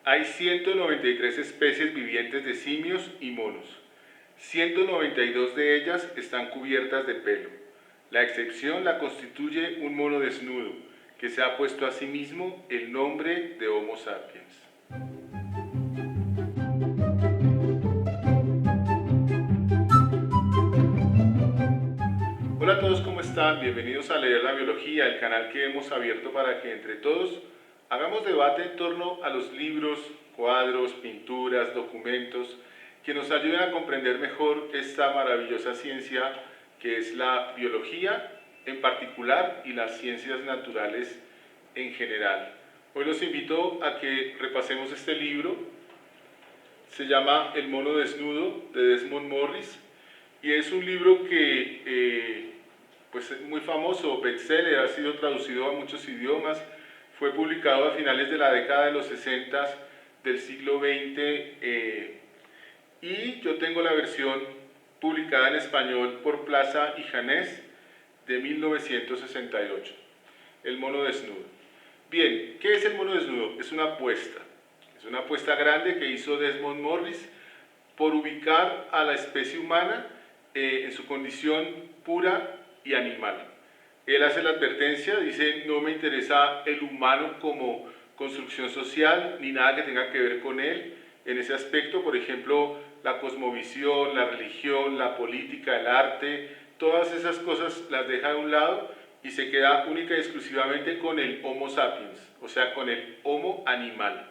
Hay 193 especies vivientes de simios y monos. 192 de ellas están cubiertas de pelo. La excepción la constituye un mono desnudo, que se ha puesto a sí mismo el nombre de Homo sapiens. Hola a todos, ¿cómo están? Bienvenidos a Leer la Biología, el canal que hemos abierto para que entre todos hagamos debate en torno a los libros, cuadros, pinturas, documentos que nos ayuden a comprender mejor esta maravillosa ciencia que es la biología en particular y las ciencias naturales en general. Hoy los invito a que repasemos este libro. Se llama El mono desnudo, de Desmond Morris, y es un libro que pues es muy famoso, bestseller, ha sido traducido a muchos idiomas, fue publicado a finales de la década de los 60 del siglo XX, y yo tengo la versión publicada en español por Plaza y Janés de 1968, El mono desnudo. Bien, ¿qué es el mono desnudo? Es una apuesta grande que hizo Desmond Morris por ubicar a la especie humana en su condición pura y animal. Él hace la advertencia, dice: no me interesa el humano como construcción social, ni nada que tenga que ver con él. En ese aspecto, por ejemplo, la cosmovisión, la religión, la política, el arte, todas esas cosas las deja de un lado y se queda única y exclusivamente con el Homo sapiens, o sea, con el Homo animal.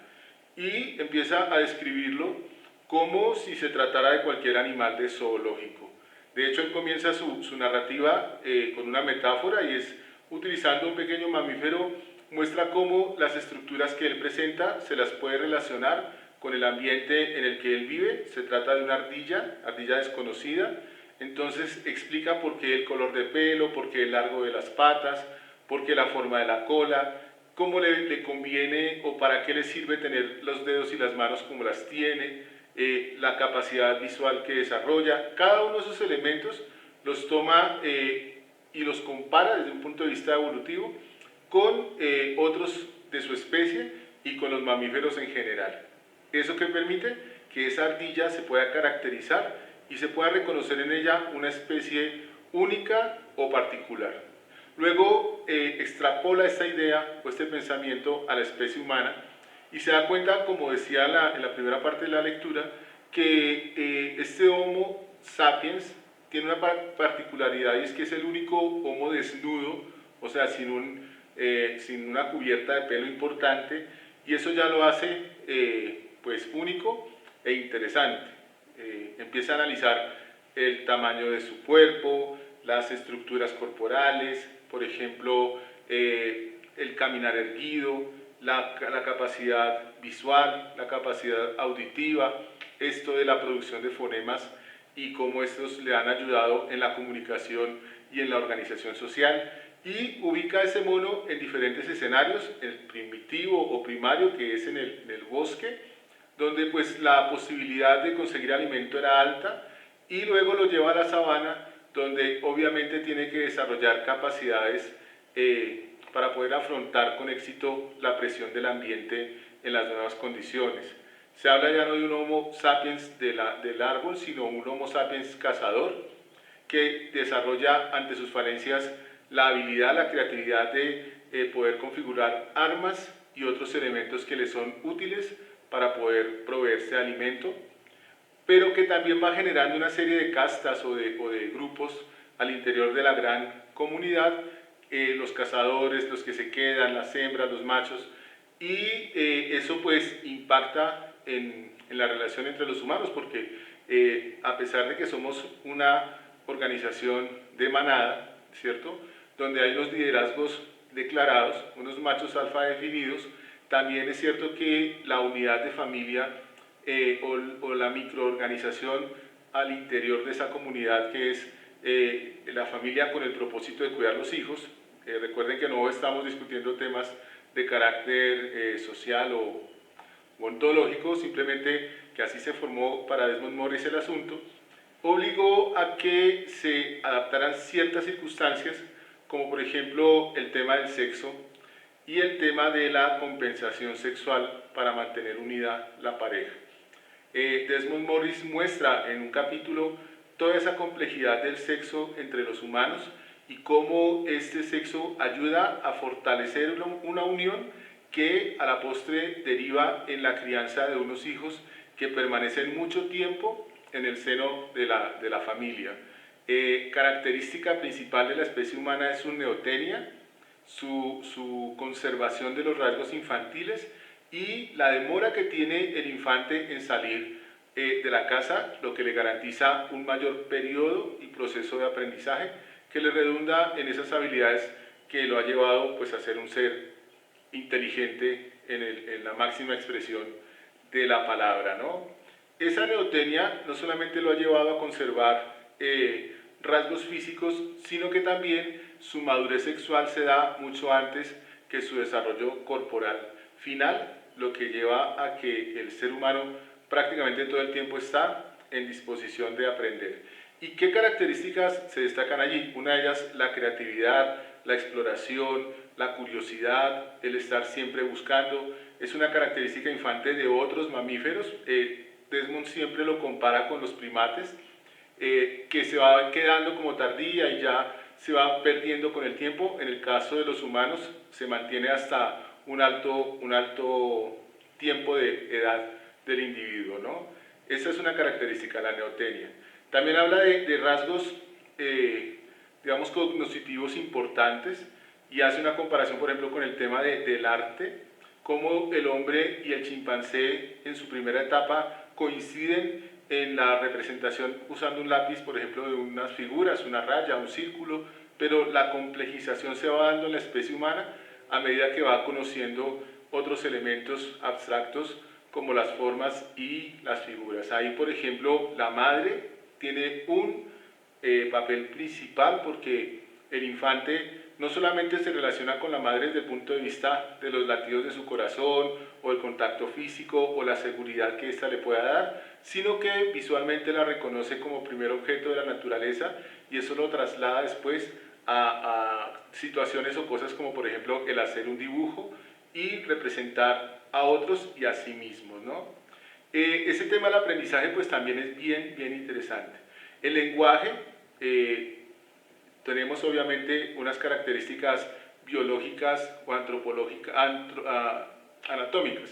Y empieza a describirlo como si se tratara de cualquier animal de zoológico. De hecho, él comienza su narrativa con una metáfora, y es utilizando un pequeño mamífero, muestra cómo las estructuras que él presenta se las puede relacionar con el ambiente en el que él vive. Se trata de una ardilla desconocida. Entonces explica por qué el color de pelo, por qué el largo de las patas, por qué la forma de la cola, cómo le conviene o para qué le sirve tener los dedos y las manos como las tiene, la capacidad visual que desarrolla. Cada uno de esos elementos los toma y los compara desde un punto de vista evolutivo con otros de su especie y con los mamíferos en general. Eso que permite que esa ardilla se pueda caracterizar y se pueda reconocer en ella una especie única o particular. Luego extrapola esta idea o este pensamiento a la especie humana y se da cuenta, como decía en la primera parte de la lectura, que este Homo sapiens tiene una particularidad, y es que es el único Homo desnudo, o sea, sin una cubierta de pelo importante, y eso ya lo hace pues único e interesante. Empieza a analizar el tamaño de su cuerpo, las estructuras corporales, por ejemplo, el caminar erguido, la capacidad visual, la capacidad auditiva, esto de la producción de fonemas y cómo estos le han ayudado en la comunicación y en la organización social, y ubica ese mono en diferentes escenarios: el primitivo o primario, que es en el bosque, donde pues la posibilidad de conseguir alimento era alta, y luego lo lleva a la sabana, donde obviamente tiene que desarrollar capacidades para poder afrontar con éxito la presión del ambiente en las nuevas condiciones. Se habla ya no de un Homo sapiens del árbol, sino un Homo sapiens cazador, que desarrolla ante sus falencias la habilidad, la creatividad de poder configurar armas y otros elementos que le son útiles para poder proveerse de alimento, pero que también va generando una serie de castas o de grupos al interior de la gran comunidad: los cazadores, los que se quedan, las hembras, los machos, y eso pues impacta en la relación entre los humanos, porque a pesar de que somos una organización de manada, ¿cierto?, donde hay unos liderazgos declarados, unos machos alfa definidos, también es cierto que la unidad de familia o la microorganización al interior de esa comunidad, que es la familia con el propósito de cuidar los hijos. Recuerden que no estamos discutiendo temas de carácter social o ontológico, simplemente que así se formó para Desmond Morris el asunto. Obligó a que se adaptaran ciertas circunstancias, como por ejemplo el tema del sexo, y el tema de la compensación sexual para mantener unida la pareja. Desmond Morris muestra en un capítulo toda esa complejidad del sexo entre los humanos y cómo este sexo ayuda a fortalecer una unión que a la postre deriva en la crianza de unos hijos que permanecen mucho tiempo en el seno de la familia. Característica principal de la especie humana es su neotenia, su conservación de los rasgos infantiles y la demora que tiene el infante en salir de la casa, lo que le garantiza un mayor periodo y proceso de aprendizaje que le redunda en esas habilidades que lo ha llevado pues, a ser un ser inteligente en la máxima expresión de la palabra, ¿no? Esa neotenia no solamente lo ha llevado a conservar rasgos físicos, sino que también su madurez sexual se da mucho antes que su desarrollo corporal final, lo que lleva a que el ser humano prácticamente todo el tiempo está en disposición de aprender. ¿Y qué características se destacan allí? Una de ellas, la creatividad, la exploración, la curiosidad, el estar siempre buscando. Es una característica infante de otros mamíferos. Desmond siempre lo compara con los primates, que se va quedando como tardía y ya se va perdiendo con el tiempo. En el caso de los humanos se mantiene hasta un alto tiempo de edad del individuo, ¿no? Esa es una característica, la neotenia. También habla de rasgos, digamos, cognitivos importantes y hace una comparación, por ejemplo, con el tema del arte, cómo el hombre y el chimpancé en su primera etapa coinciden en la representación usando un lápiz, por ejemplo, de unas figuras, una raya, un círculo, pero la complejización se va dando en la especie humana a medida que va conociendo otros elementos abstractos como las formas y las figuras. Ahí, por ejemplo, la madre tiene un papel principal porque el infante no solamente se relaciona con la madre desde el punto de vista de los latidos de su corazón o el contacto físico o la seguridad que ésta le pueda dar, sino que visualmente la reconoce como primer objeto de la naturaleza y eso lo traslada después a situaciones o cosas como por ejemplo el hacer un dibujo y representar a otros y a sí mismos, ¿no? Ese tema del aprendizaje pues también es bien interesante. El lenguaje, tenemos obviamente unas características biológicas o antropológicas, anatómicas,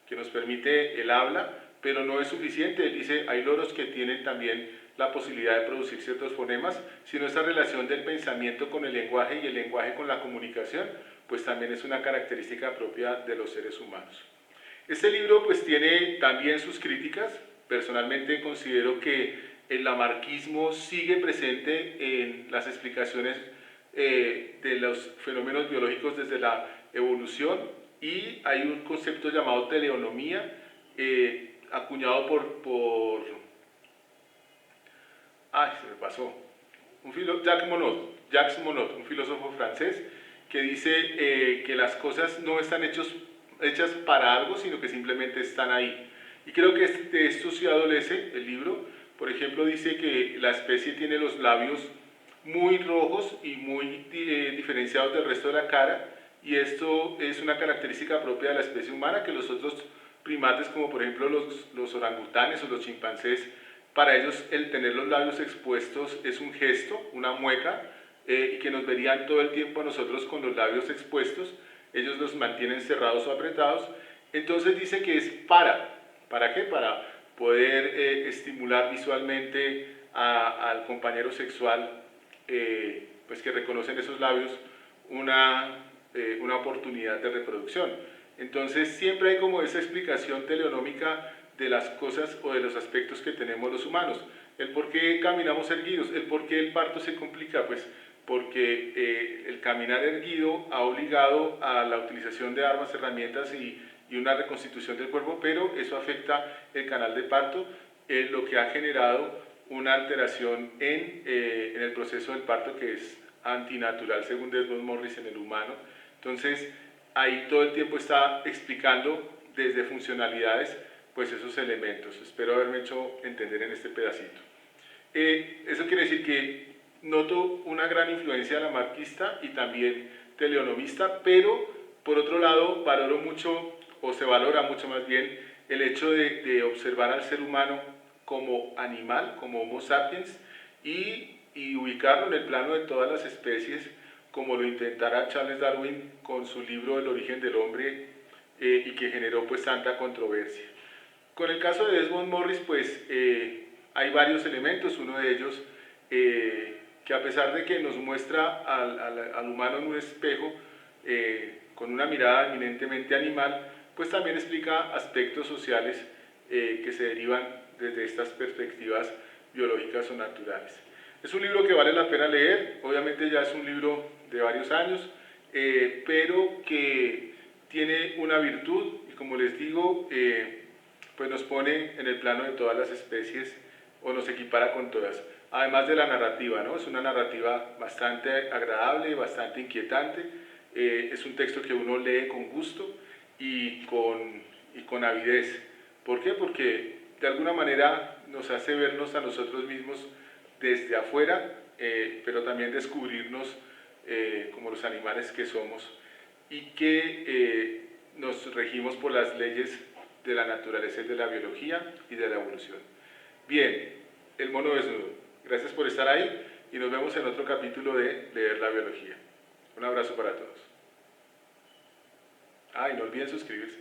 que nos permite el habla, pero no es suficiente. Él dice, hay loros que tienen también la posibilidad de producir ciertos fonemas, sino esa relación del pensamiento con el lenguaje y el lenguaje con la comunicación, pues también es una característica propia de los seres humanos. Este libro pues tiene también sus críticas. Personalmente considero que el lamarckismo sigue presente en las explicaciones de los fenómenos biológicos desde la evolución y hay un concepto llamado teleonomía acuñado se me pasó, Jacques Monod, un filósofo francés que dice que las cosas no están hechas para algo, sino que simplemente están ahí. Y creo que de esto sí adolece el libro. Por ejemplo, dice que la especie tiene los labios muy rojos y muy diferenciados del resto de la cara, y esto es una característica propia de la especie humana, que los otros primates, como por ejemplo los orangutanes o los chimpancés, para ellos el tener los labios expuestos es un gesto, una mueca, y que nos verían todo el tiempo a nosotros con los labios expuestos. Ellos los mantienen cerrados o apretados. Entonces dice que es ¿para qué? Para poder estimular visualmente al compañero sexual, pues que reconocen esos labios una oportunidad de reproducción. Entonces siempre hay como esa explicación teleonómica de las cosas o de los aspectos que tenemos los humanos. El por qué caminamos erguidos, el por qué el parto se complica, pues porque el caminar erguido ha obligado a la utilización de armas, herramientas y una reconstitución del cuerpo, pero eso afecta el canal de parto, lo que ha generado una alteración en el proceso del parto que es antinatural según Desmond Morris en el humano. Entonces ahí todo el tiempo está explicando desde funcionalidades pues esos elementos. Espero haberme hecho entender en este pedacito. Eso quiere decir que noto una gran influencia lamarckista y también teleonomista, pero Por otro lado, valoro mucho, o se valora mucho más bien, el hecho de observar al ser humano como animal, como Homo sapiens, y ubicarlo en el plano de todas las especies, como lo intentara Charles Darwin con su libro El origen del hombre, y que generó pues tanta controversia. Con el caso de Desmond Morris, pues hay varios elementos, uno de ellos que a pesar de que nos muestra al humano en un espejo, con una mirada eminentemente animal, pues también explica aspectos sociales que se derivan desde estas perspectivas biológicas o naturales. Es un libro que vale la pena leer, obviamente ya es un libro de varios años, pero que tiene una virtud y como les digo, pues nos pone en el plano de todas las especies o nos equipara con todas. Además de la narrativa, ¿no? Es una narrativa bastante agradable, bastante inquietante, es un texto que uno lee con gusto y con avidez. ¿Por qué? Porque de alguna manera nos hace vernos a nosotros mismos desde afuera, pero también descubrirnos como los animales que somos y que nos regimos por las leyes de la naturaleza y de la biología y de la evolución. Bien, el mono desnudo. Gracias por estar ahí y nos vemos en otro capítulo de Leer la Biología. Un abrazo para todos. Y no olviden suscribirse.